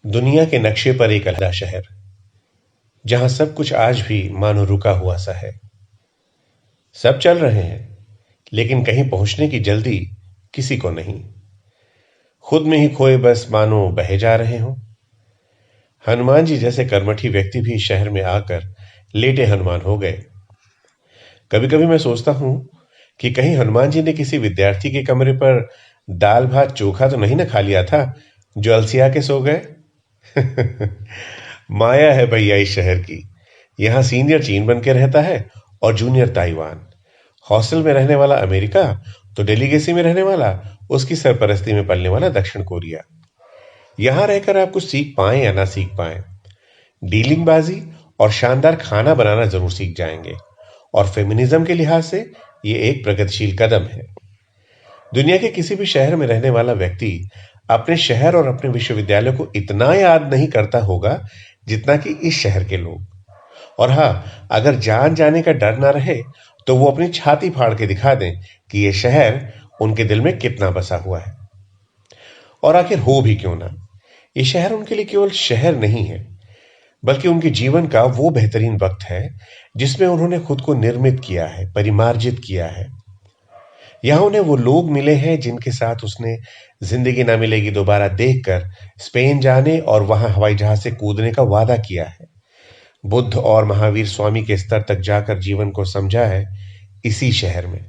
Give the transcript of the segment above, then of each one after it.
दुनिया के नक्शे पर एक अलग शहर, जहां सब कुछ आज भी मानो रुका हुआ सा है। सब चल रहे हैं, लेकिन कहीं पहुंचने की जल्दी किसी को नहीं। खुद में ही खोए बस मानो बहे जा रहे हों। हनुमान जी जैसे कर्मठी व्यक्ति भी शहर में आकर लेटे हनुमान हो गए। कभी कभी मैं सोचता हूं कि कहीं हनुमान जी ने किसी विद्यार्थी के कमरे पर दाल भात चोखा तो नहीं ना खा लिया था, जो अलसिया के सो गए। माया है भैया इस शहर की। यहां सीनियर चीन बन के रहता है और जूनियर ताइवान। हॉस्टल में रहने वाला अमेरिका तो डेलीगेसी में रहने वाला उसकी सरपरस्ती में पलने वाला दक्षिण कोरिया। यहां रहकर आप कुछ सीख पाए या ना सीख पाए, डीलिंग बाजी और शानदार खाना बनाना जरूर सीख जाएंगे। और फेमिनिज्म के लिहाज से ये एक प्रगतिशील कदम है। दुनिया के किसी भी शहर में रहने वाला व्यक्ति अपने शहर और अपने विश्वविद्यालय को इतना याद नहीं करता होगा जितना कि इस शहर के लोग। और हां, अगर जान जाने का डर ना रहे तो वो अपनी छाती फाड़ के दिखा दें कि ये शहर उनके दिल में कितना बसा हुआ है। और आखिर हो भी क्यों ना, ये शहर उनके लिए केवल शहर नहीं है, बल्कि उनके जीवन का वो बेहतरीन वक्त है जिसमें उन्होंने खुद को निर्मित किया है, परिमार्जित किया है। यहां उन्हें वो लोग मिले हैं जिनके साथ उसने जिंदगी ना मिलेगी दोबारा देखकर स्पेन जाने और वहां हवाई जहाज से कूदने का वादा किया है। बुद्ध और महावीर स्वामी के स्तर तक जाकर जीवन को समझा है इसी शहर में।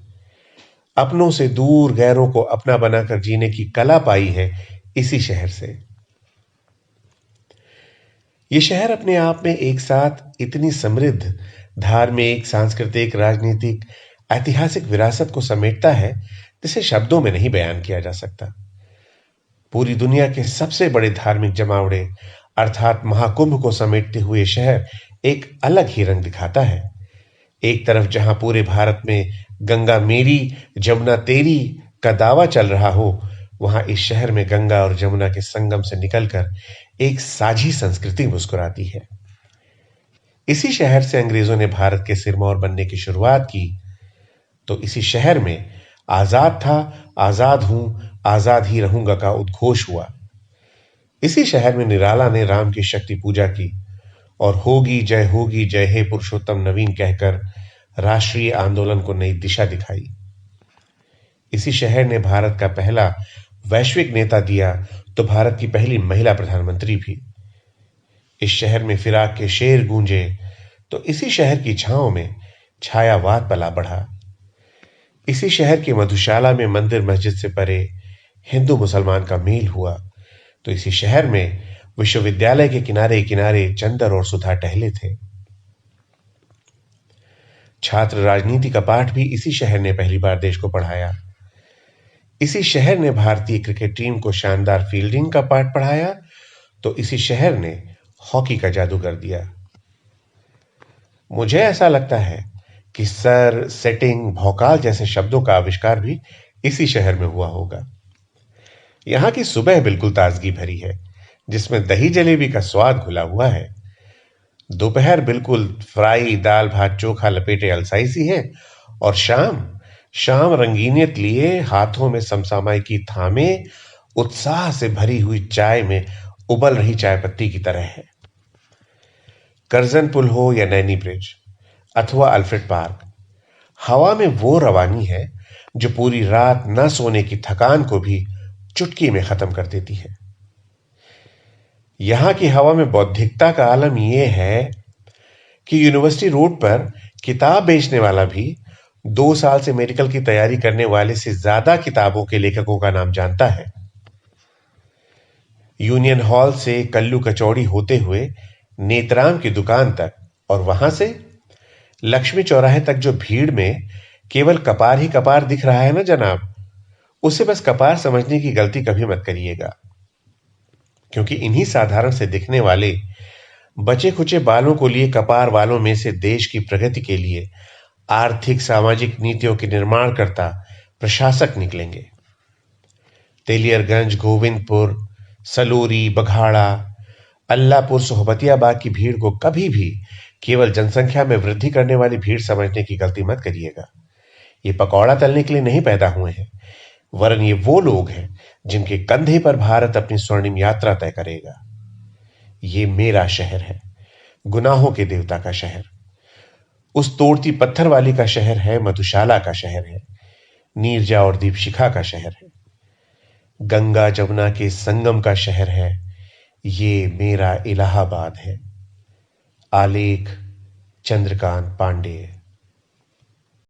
अपनों से दूर गैरों को अपना बनाकर जीने की कला पाई है इसी शहर से। ये शहर अपने आप में एक साथ इतनी समृद्ध धार्मिक, सांस्कृतिक, राजनीतिक, ऐतिहासिक विरासत को समेटता है जिसे शब्दों में नहीं बयान किया जा सकता। पूरी दुनिया के सबसे बड़े धार्मिक जमावड़े अर्थात महाकुंभ को समेटते हुए शहर एक अलग ही रंग दिखाता है। एक तरफ जहां पूरे भारत में गंगा मेरी जमुना तेरी का दावा चल रहा हो, वहां इस शहर में गंगा और जमुना के संगम से निकलकर एक साझी संस्कृति मुस्कुराती है। इसी शहर से अंग्रेजों ने भारत के सिरमौर बनने की शुरुआत की, तो इसी शहर में आजाद था, आजाद हूं, आजाद ही रहूंगा का उद्घोष हुआ। इसी शहर में निराला ने राम की शक्ति पूजा की और होगी जय हे पुरुषोत्तम नवीन कहकर राष्ट्रीय आंदोलन को नई दिशा दिखाई। इसी शहर ने भारत का पहला वैश्विक नेता दिया तो भारत की पहली महिला प्रधानमंत्री भी। इस शहर में फिराक के शेर गूंजे तो इसी शहर की छांव में छायावाद पला बढ़ा। इसी शहर की मधुशाला में मंदिर मस्जिद से परे हिंदू मुसलमान का मेल हुआ, तो इसी शहर में विश्वविद्यालय के किनारे किनारे चंदर और सुधा टहले थे। छात्र राजनीति का पाठ भी इसी शहर ने पहली बार देश को पढ़ाया। इसी शहर ने भारतीय क्रिकेट टीम को शानदार फील्डिंग का पाठ पढ़ाया, तो इसी शहर ने हॉकी का जादू कर दिया। मुझे ऐसा लगता है कि सर, सेटिंग, भौकाल जैसे शब्दों का आविष्कार भी इसी शहर में हुआ होगा। यहां की सुबह बिल्कुल ताजगी भरी है, जिसमें दही जलेबी का स्वाद घुला हुआ है। दोपहर बिल्कुल फ्राई दाल भात चोखा लपेटे अलसाई सी है। और शाम शाम रंगीनियत लिए हाथों में समसामयिकी थामे उत्साह से भरी हुई चाय में उबल रही चाय पत्ती की तरह है। करजन पुल हो या नैनी ब्रिज अथवा अल्फ्रेड पार्क, हवा में वो रवानी है जो पूरी रात न सोने की थकान को भी चुटकी में खत्म कर देती है। यहां की हवा में बौद्धिकता का आलम यह है कि यूनिवर्सिटी रोड पर किताब बेचने वाला भी 2 साल से मेडिकल की तैयारी करने वाले से ज्यादा किताबों के लेखकों का नाम जानता है। यूनियन हॉल से कल्लू कचौड़ी होते हुए नेत्राम की दुकान तक और वहां से लक्ष्मी चौराहे तक जो भीड़ में केवल कपार ही कपार दिख रहा है ना जनाब, उसे बस कपार समझने की गलती कभी मत करिएगा। क्योंकि इन्हीं साधारण से दिखने वाले बचे खुचे बालों को लिए कपार वालों में से देश की प्रगति के लिए आर्थिक सामाजिक नीतियों के निर्माण करता प्रशासक निकलेंगे। तेलियरगंज, गोविंदपुर, सलूरी, बघाड़ा, अल्लापुर, सोहबतियाबाग की भीड़ को कभी भी केवल जनसंख्या में वृद्धि करने वाली भीड़ समझने की गलती मत करिएगा। ये पकौड़ा तलने के लिए नहीं पैदा हुए हैं, वरन ये वो लोग हैं जिनके कंधे पर भारत अपनी स्वर्णिम यात्रा तय करेगा। ये मेरा शहर है, गुनाहों के देवता का शहर। उस तोड़ती पत्थर वाली का शहर है, मधुशाला का शहर है, नीरजा और दीपशिखा का शहर है। गंगा जमुना के संगम का शहर है, ये मेरा इलाहाबाद है। आलेख, चंद्रकांत पांडे।